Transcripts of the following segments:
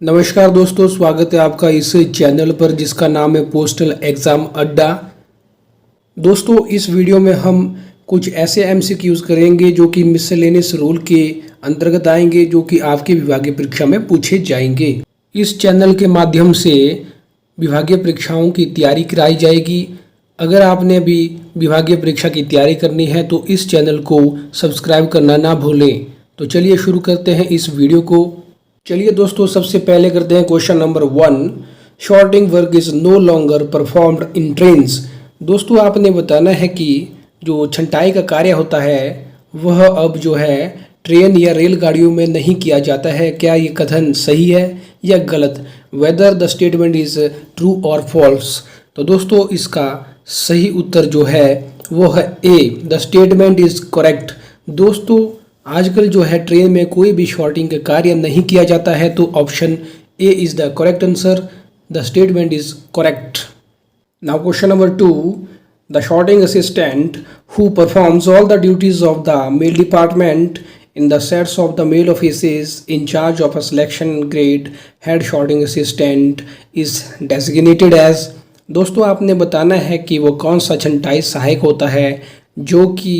नमस्कार दोस्तों, स्वागत है आपका इस चैनल पर जिसका नाम है पोस्टल एग्ज़ाम अड्डा। दोस्तों, इस वीडियो में हम कुछ ऐसे एमसीक्यूज करेंगे जो कि मिसलेनियस रूल के अंतर्गत आएंगे, जो कि आपकी विभागीय परीक्षा में पूछे जाएंगे। इस चैनल के माध्यम से विभागीय परीक्षाओं की तैयारी कराई जाएगी। अगर आपने भी विभागीय परीक्षा की तैयारी करनी है तो इस चैनल को सब्सक्राइब करना ना भूलें। तो चलिए शुरू करते हैं इस वीडियो को। चलिए दोस्तों, सबसे पहले करते हैं question number 1। Sorting work is no longer performed in trains. दोस्तों, आपने बताना है कि जो छंटाई का कार्य होता है वह अब जो है ट्रेन या रेलगाड़ियों में नहीं किया जाता है। क्या ये कथन सही है या गलत? Whether the statement is true और फॉल्स। तो दोस्तों, इसका सही उत्तर जो है वो है ए, द स्टेटमेंट इज करेक्ट। दोस्तों, आजकल जो है ट्रेन में कोई भी शॉर्टिंग का कार्य नहीं किया जाता है, तो option A is the correct answer. The statement is correct. Now question number 2। The sorting assistant who performs all the duties of the mail department in the sets of the mail offices in charge of a selection grade head sorting assistant is designated as। दोस्तों, आपने बताना है कि वो कौन सा छंटाई सहायक होता है जो कि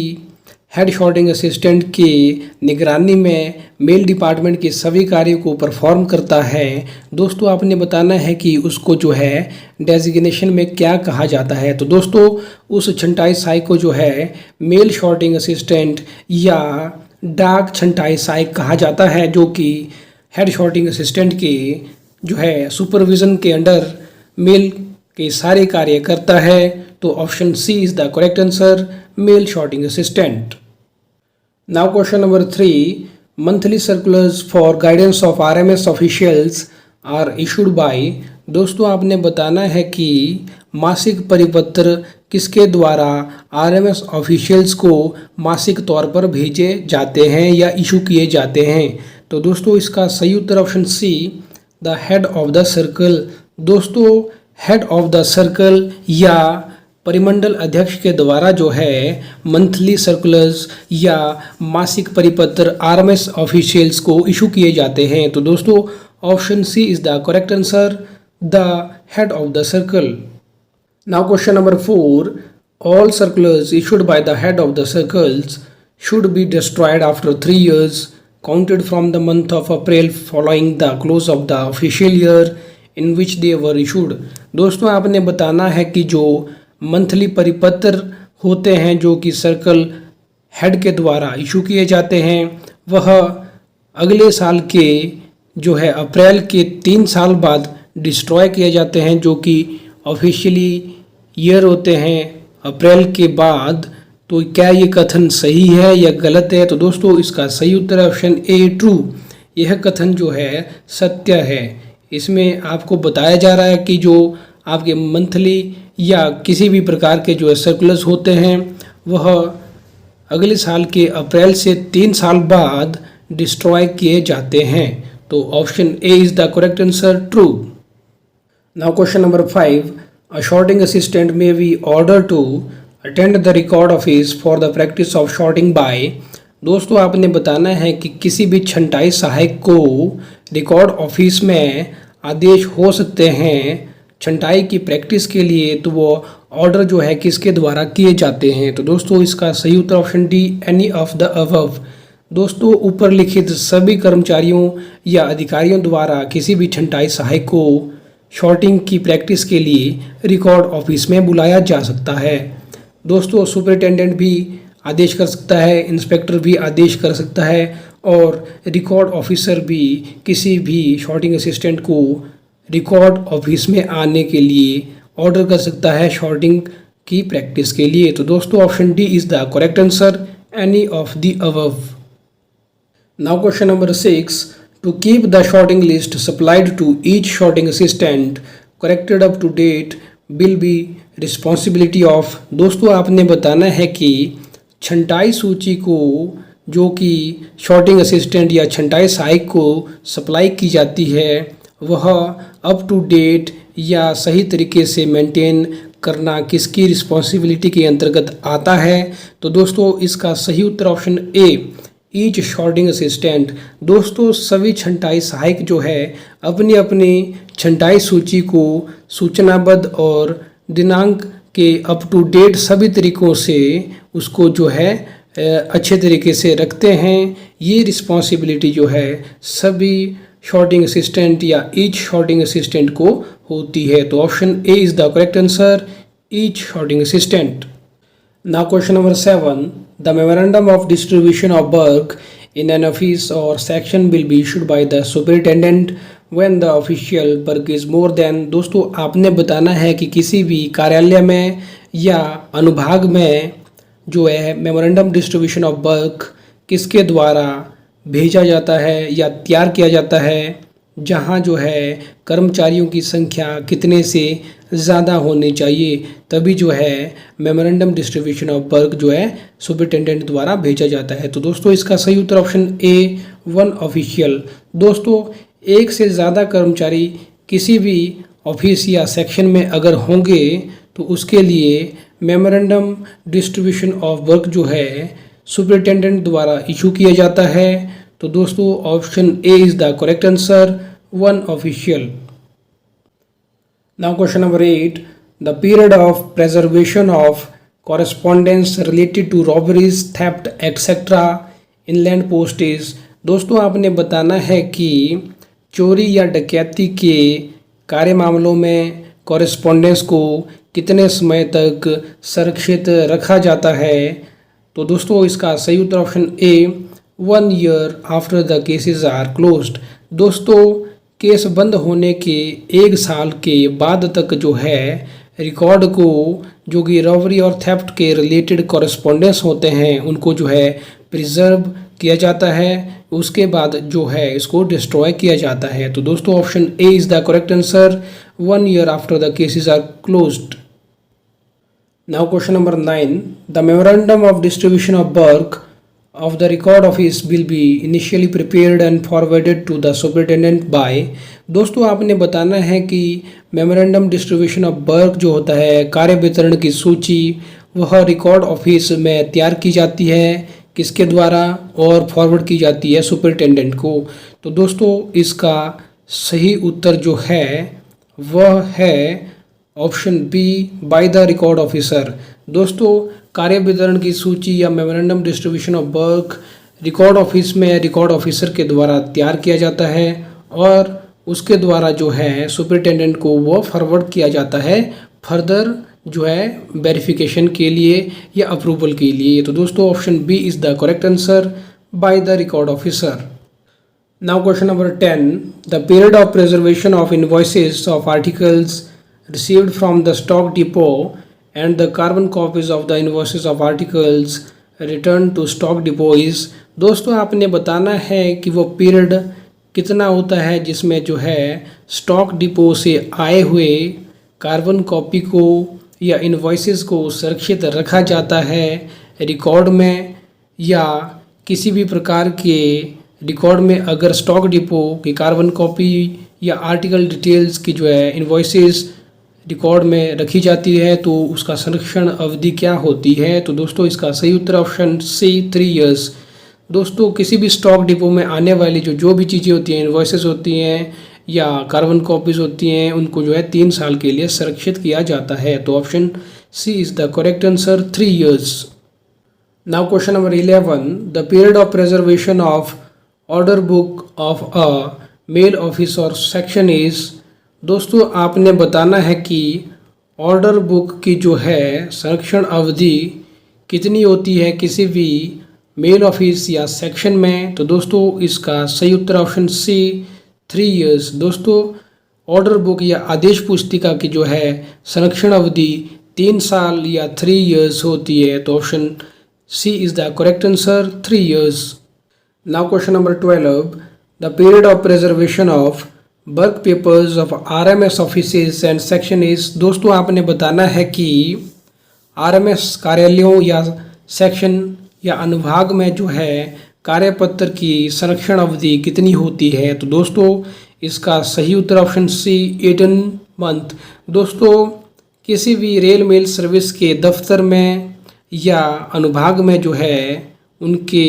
हेड शॉर्टिंग असिस्टेंट की निगरानी में मेल डिपार्टमेंट के सभी कार्यों को परफॉर्म करता है। दोस्तों, आपने बताना है कि उसको जो है डेजिग्नेशन में क्या कहा जाता है। तो दोस्तों, उस छंटाई सहायक को जो है मेल शॉर्टिंग असिस्टेंट या डाक छंटाई सहायक कहा जाता है, जो कि हेड शॉर्टिंग असिस्टेंट के जो है सुपरविज़न के अंडर मेल के सारे कार्य करता है। तो option C is the correct answer, mail sorting assistant. Now question number 3। Monthly circulars for guidance of RMS officials are issued by. दोस्तों, आपने बताना है कि मासिक परिपत्र किसके द्वारा आरएमएस ऑफिशियल्स को मासिक तौर पर भेजे जाते हैं या इशू किए जाते हैं। तो दोस्तों, इसका सही उत्तर option C, the head of the circle. दोस्तों, हेड ऑफ द सर्कल या परिमंडल अध्यक्ष के द्वारा जो है मंथली सर्कुलर्स या मासिक परिपत्र आरएमएस ऑफिशियल्स को इशू किए जाते हैं। तो दोस्तों, option C is the correct answer, the head of the circle. Now question number 4। All circulars issued by the head of the circles should be destroyed after 3 years counted from the month of April following the close of the official year in which they were issued. दोस्तों, आपने बताना है कि जो monthly परिपत्र होते हैं जो कि सर्कल हेड के द्वारा इशू किए जाते हैं वह अगले साल के जो है अप्रैल के 3 साल बाद डिस्ट्रॉय किए जाते हैं, जो कि ऑफिशियली ईयर होते हैं अप्रैल के बाद। तो क्या ये कथन सही है या गलत है? तो दोस्तों, इसका सही उत्तर है ऑप्शन ए, ट्रू। यह कथन जो है सत्य है। इसमें आपको बताया जा रहा है कि जो आपके मंथली या किसी भी प्रकार के जो सर्कुलर्स होते हैं वह अगले साल के अप्रैल से 3 साल बाद डिस्ट्रॉय किए जाते हैं। तो option A is the correct answer, true. Now question number 5। A sorting assistant may be order to attend the record office for the practice of sorting by. दोस्तों, आपने बताना है कि किसी भी छंटाई सहायक को रिकॉर्ड ऑफिस में आदेश हो सकते हैं छंटाई की प्रैक्टिस के लिए। तो वो ऑर्डर जो है किसके द्वारा किए जाते हैं? तो दोस्तों, इसका सही उत्तर option D, any of the above. दोस्तों, ऊपर लिखित सभी कर्मचारियों या अधिकारियों द्वारा किसी भी छंटाई सहायक को शॉर्टिंग की प्रैक्टिस के लिए रिकॉर्ड ऑफिस में बुलाया जा सकता है। दोस्तों, सुपरिटेंडेंट भी आदेश कर सकता है, इंस्पेक्टर भी आदेश कर सकता है और रिकॉर्ड ऑफिसर भी किसी भी शॉर्टिंग असिस्टेंट को रिकॉर्ड ऑफिस में आने के लिए ऑर्डर कर सकता है शॉर्टिंग की प्रैक्टिस के लिए। तो दोस्तों, option D is the correct answer, any of the above. Now question number 6। To keep the sorting list supplied to each sorting assistant corrected up to date will be responsibility of. दोस्तों, आपने बताना है कि छंटाई सूची को जो कि शॉर्टिंग असिस्टेंट या छंटाई सहायक को सप्लाई की जाती है वह अप टू डेट या सही तरीके से मेंटेन करना किसकी रिस्पॉन्सिबिलिटी के अंतर्गत आता है? तो दोस्तों, इसका सही उत्तर option A each sorting assistant. दोस्तों सभी छंटाई सहायक जो है अपनी अपनी छंटाई सूची को सूचनाबद्ध और दिनांक के अप टू डेट सभी तरीकों से उसको जो है अच्छे तरीके से रखते हैं। ये रिस्पॉन्सिबिलिटी जो है सभी सॉर्टिंग असिस्टेंट या ईच सॉर्टिंग असिस्टेंट को होती है। तो option A is the correct answer, each sorting assistant. Now question number 7. The memorandum of distribution of work in an office or section will be issued by the superintendent when the official work is more than। दोस्तों आपने बताना है कि किसी भी कार्यालय में या अनुभाग में जो है मेमोरेंडम डिस्ट्रीब्यूशन ऑफ वर्क किसके द्वारा भेजा जाता है या तैयार किया जाता है, जहाँ जो है कर्मचारियों की संख्या कितने से ज़्यादा होनी चाहिए, तभी जो है मेमोरेंडम डिस्ट्रीब्यूशन ऑफ वर्क जो है सुपरिटेंडेंट द्वारा भेजा जाता है। तो दोस्तों इसका सही उत्तर ऑप्शन ए, वन ऑफिशियल। दोस्तों एक से ज़्यादा कर्मचारी किसी भी ऑफिस या सेक्शन में अगर होंगे तो उसके लिए मेमोरेंडम डिस्ट्रीब्यूशन ऑफ वर्क जो है सुपरिटेंडेंट द्वारा इशू किया जाता है। तो दोस्तों option A is the correct answer, one official. Now question number 8. The period of preservation of correspondence related to robberies, theft, etc. inland post is। दोस्तों आपने बताना है कि चोरी या डकैती के कार्य मामलों में कॉरेस्पॉन्डेंस को कितने समय तक संरक्षित रखा जाता है। तो दोस्तों इसका सही उत्तर option A, 1 year after the cases are closed. दोस्तों केस बंद होने के 1 साल के बाद तक जो है रिकॉर्ड को जो कि रॉबरी और थेफ्ट के रिलेटेड कॉरेस्पॉन्डेंस होते हैं उनको जो है प्रिजर्व किया जाता है, उसके बाद जो है इसको डिस्ट्रॉय किया जाता है। तो दोस्तों option A is the correct answer, 1 year after the cases are closed. Now question number 9. The memorandum of distribution of work of the record office will be initially prepared and forwarded to the superintendent by। दोस्तों आपने बताना है कि memorandum distribution of work जो होता है कार्य वितरण की सूची वह रिकॉर्ड ऑफिस में तैयार की जाती है, किसके द्वारा, और फॉरवर्ड की जाती है सुपरिटेंडेंट को। तो दोस्तों इसका सही उत्तर जो है वह है option B, by the record officer. दोस्तों कार्य वितरण की सूची या memorandum distribution of work record office में रिकॉर्ड ऑफिसर के द्वारा तैयार किया जाता है और उसके द्वारा जो है सुपरिटेंडेंट को वो फॉरवर्ड किया जाता है फर्दर जो है वेरिफिकेशन के लिए या अप्रूवल के लिए। तो दोस्तों option B is the correct answer, by the record officer. Now question number 10. The period of preservation of invoices of articles received from the stock depot and the carbon copies of the invoices of articles returned to stock depot is। दोस्तों आपने बताना है कि वो period कितना होता है जिसमें जो है स्टॉक डिपो से आए हुए कार्बन कॉपी को या इनवॉइसेस को सुरक्षित रखा जाता है रिकॉर्ड में, या किसी भी प्रकार के रिकॉर्ड में अगर स्टॉक डिपो की कार्बन कॉपी या आर्टिकल डिटेल्स की जो है इनवॉइसेस रिकॉर्ड में रखी जाती है तो उसका संरक्षण अवधि क्या होती है। तो दोस्तों इसका सही उत्तर ऑप्शन सी, 3 ईयर्स। दोस्तों किसी भी स्टॉक डिपो में आने वाली जो भी चीज़ें होती हैं, इनवॉइसेस होती हैं या कार्बन कॉपीज़ होती हैं, उनको जो है 3 साल के लिए संरक्षित किया जाता है। तो option C is the correct answer, 3 years. Now question number 11. The period of preservation of order book of a mail office or section is. दोस्तों आपने बताना है कि ऑर्डर बुक की जो है संरक्षण अवधि कितनी होती है किसी भी मेल ऑफिस या सेक्शन में। तो दोस्तों इसका सही उत्तर ऑप्शन सी, 3 ईयर्स। दोस्तों ऑर्डर बुक या आदेश पुस्तिका की जो है संरक्षण अवधि 3 साल या 3 ईयर्स होती है। तो option C is the correct answer, 3 years. Now question number 12. The period of preservation of work papers of RMS offices and section is. दोस्तों आपने बताना है कि आरएमएस कार्यालयों या सेक्शन या अनुभाग में जो है कार्यपत्र की संरक्षण अवधि कितनी होती है। तो दोस्तों इसका सही उत्तर ऑप्शन सी, 18 मंथ। दोस्तों किसी भी रेल मेल सर्विस के दफ्तर में या अनुभाग में जो है उनके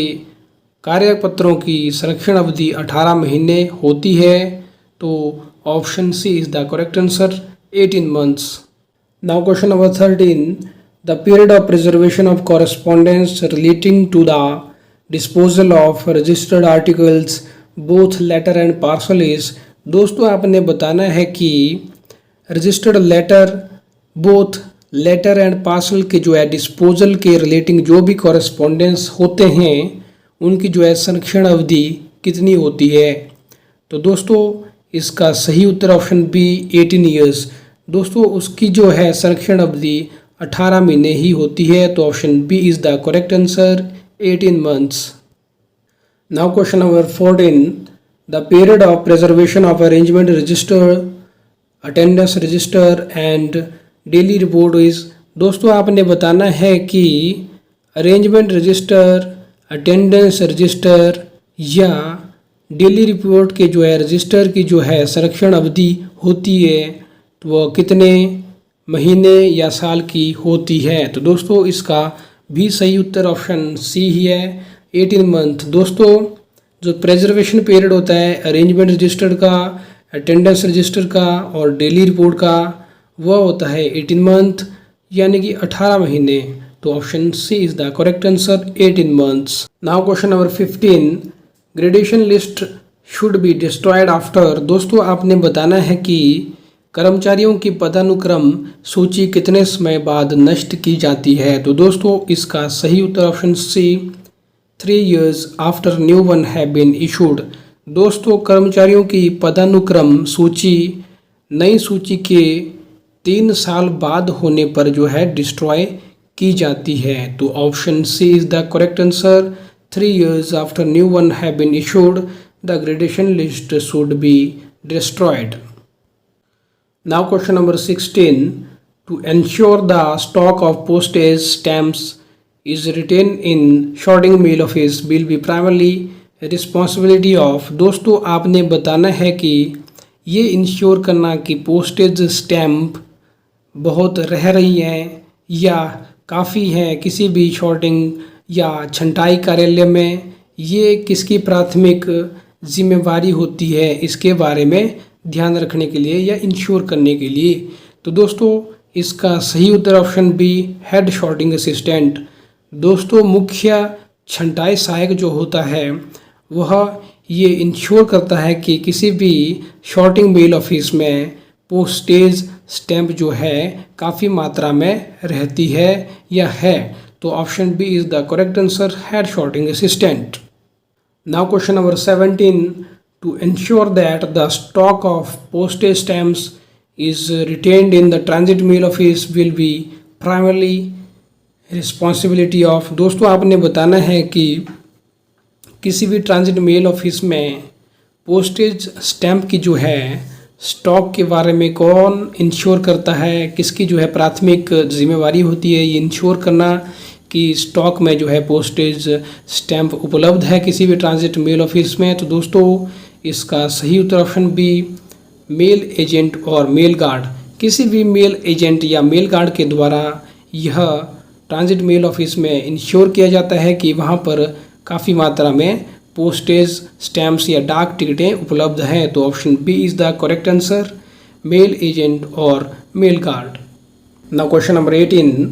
कार्यपत्रों की संरक्षण अवधि 18 महीने होती है, तो option C is the correct answer, 18 months. Now question number 13, the period of preservation of correspondence relating to the disposal of registered articles both letter and parcel is. दोस्तों आपने बताना है कि registered letter, both letter and parcel के जो है disposal के relating जो भी कॉरेस्पॉन्डेंस होते हैं उनकी जो है संरक्षण अवधि कितनी होती है। तो दोस्तों इसका सही उत्तर ऑप्शन बी 18 ईयर्स। दोस्तों उसकी जो है संरक्षण अवधि 18 महीने ही होती है, तो option B is the correct answer, 18 months. Now question number 14, the period of preservation of arrangement register, attendance register and daily report is। दोस्तों आपने बताना है कि अरेंजमेंट रजिस्टर, अटेंडेंस रजिस्टर या डेली रिपोर्ट के जो है रजिस्टर की जो है संरक्षण अवधि होती है तो वह कितने महीने या साल की होती है। तो दोस्तों इसका भी सही उत्तर ऑप्शन सी ही है, 18 मंथ। दोस्तों जो प्रेजर्वेशन पीरियड होता है अरेंजमेंट रजिस्टर का, अटेंडेंस रजिस्टर का और डेली रिपोर्ट का, वह होता है 18 मंथ यानी कि 18 महीने। तो option C is the correct answer, 18 months. Now question number 15, gradation list should be destroyed after. दोस्तों आपने बताना है कि कर्मचारियों की पदानुक्रम सूची कितने समय बाद नष्ट की जाती है। तो दोस्तों इसका सही उत्तर option C, 3 years after new one have been issued. दोस्तों कर्मचारियों की पदानुक्रम सूची नई सूची के 3 साल बाद होने पर जो है डिस्ट्रॉय की जाती है। तो option C is the correct answer, 3 years after new one have been issued the gradation list should be destroyed. Now question number 16, to ensure the stock of postage stamps is retained in sorting mail office will be primarily responsibility of। दोस्तों आपने बताना है कि ये ensure करना कि postage stamp बहुत रह रही हैं या काफ़ी हैं किसी भी शॉर्टिंग या छंटाई कार्यालय में, ये किसकी प्राथमिक जिम्मेवारी होती है इसके बारे में ध्यान रखने के लिए या इंश्योर करने के लिए। तो दोस्तों इसका सही उत्तर option B, head sorting assistant. दोस्तों मुख्य छंटाई सहायक जो होता है वह ये इंश्योर करता है कि किसी भी शॉर्टिंग मेल ऑफिस में पोस्टेज स्टैम्प जो है काफ़ी मात्रा में रहती है या है। तो option B is the correct answer, head sorting assistant. Now question number 17, to ensure that the stock of postage stamps is retained in the transit mail office will be primarily responsibility of। दोस्तों आपने बताना है कि किसी भी transit mail office में postage stamp की जो है स्टॉक के बारे में कौन इंश्योर करता है, किसकी जो है प्राथमिक जिम्मेवारी होती है ये इंश्योर करना कि स्टॉक में जो है पोस्टेज स्टैम्प उपलब्ध है किसी भी ट्रांजिट मेल ऑफिस में। तो दोस्तों इसका सही उत्तर ऑप्शन बी, मेल एजेंट और मेल गार्ड। किसी भी मेल एजेंट या मेल गार्ड के द्वारा यह ट्रांजिट मेल ऑफिस में इंश्योर किया जाता है कि वहाँ पर काफ़ी मात्रा में पोस्टेज स्टैम्प्स या डाक टिकटें उपलब्ध हैं। तो option B is the correct answer, mail agent और mail guard. Now question number 18,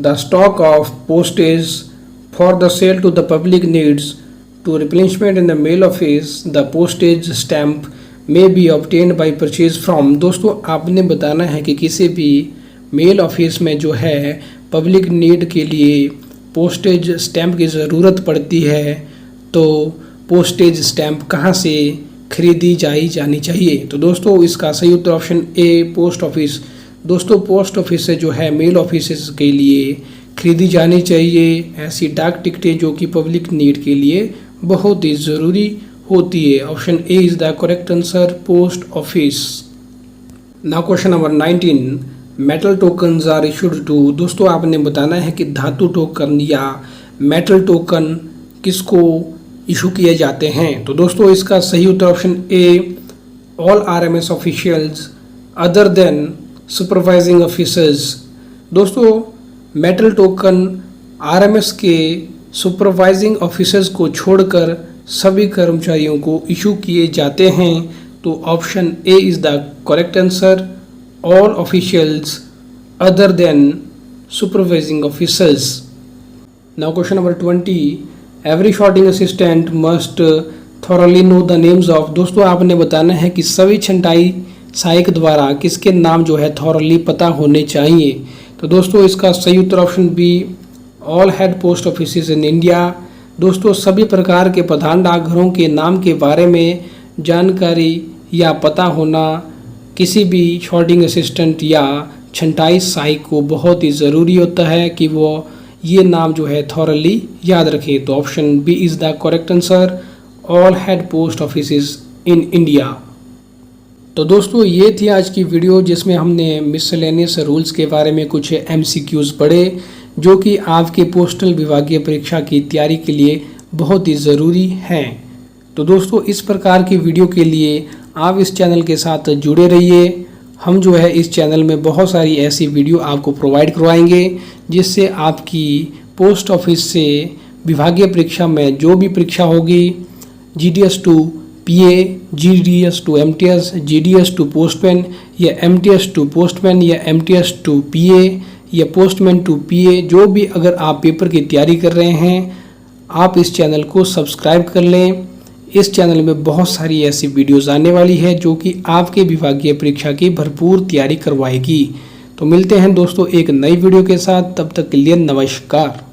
the stock of postage for the sale to the public needs to replenishment in the mail office the postage stamp may be obtained by purchase from। दोस्तों आपने बताना है कि किसी भी mail office में जो है पब्लिक नीड के लिए पोस्टेज स्टैम्प की ज़रूरत पड़ती है तो पोस्टेज स्टैम्प कहाँ से खरीदी जानी चाहिए। तो दोस्तों इसका सही उत्तर ऑप्शन ए, पोस्ट ऑफिस। दोस्तों पोस्ट ऑफिस से जो है मेल ऑफिस के लिए खरीदी जानी चाहिए ऐसी डाक टिकटें जो कि पब्लिक नीड के लिए बहुत ही ज़रूरी होती है। Option A is the correct answer, post office. Now question number 19, metal tokens are issued to. दोस्तों आपने बताना है कि धातु टोकन या मेटल टोकन किसको इशू किए जाते हैं। तो दोस्तों इसका सही उत्तर option A, all RMS officials other than supervising officers. दोस्तों मेटल टोकन आरएमएस के सुपरवाइजिंग ऑफिसर्स को छोड़कर सभी कर्मचारियों को इशू किए जाते हैं। तो option A is the correct answer, all officials other than supervising officers. Now question number 20, every sorting assistant must thoroughly know the names of. दोस्तों आपने बताना है कि सभी छंटाई सहायक द्वारा किसके नाम जो है थॉरली पता होने चाहिए। तो दोस्तों इसका सही उत्तर option B, all head post offices in India. दोस्तों सभी प्रकार के प्रधान डाकघरों के नाम के बारे में जानकारी या पता होना किसी भी शॉर्टिंग असिस्टेंट या छंटाई सहायक को बहुत ही ज़रूरी होता है कि वो ये नाम जो है थॉरली याद रखें। तो option B is the correct answer, all head post offices in India. तो दोस्तों ये थी आज की वीडियो जिसमें हमने मिसलेनियस रूल्स के बारे में कुछ MCQs पढ़े जो कि आपके पोस्टल विभागीय परीक्षा की तैयारी के लिए बहुत ही ज़रूरी हैं। तो दोस्तों इस प्रकार की वीडियो के लिए आप इस चैनल के साथ जुड़े रहिए। हम जो है इस चैनल में बहुत सारी ऐसी वीडियो आपको प्रोवाइड करवाएंगे जिससे आपकी पोस्ट ऑफिस से विभागीय परीक्षा में जो भी परीक्षा होगी, GDS to PA, GDS to MTS, GDS to postman या MTS टू पोस्टमैन या MTS टू PA या पोस्टमैन टू PA, जो भी अगर आप पेपर की तैयारी कर रहे हैं आप इस चैनल को सब्सक्राइब कर लें। इस चैनल में बहुत सारी ऐसी वीडियोज़ आने वाली है जो कि आपके विभागीय परीक्षा की भरपूर तैयारी करवाएगी। तो मिलते हैं दोस्तों एक नई वीडियो के साथ, तब तक के लिए नमस्कार।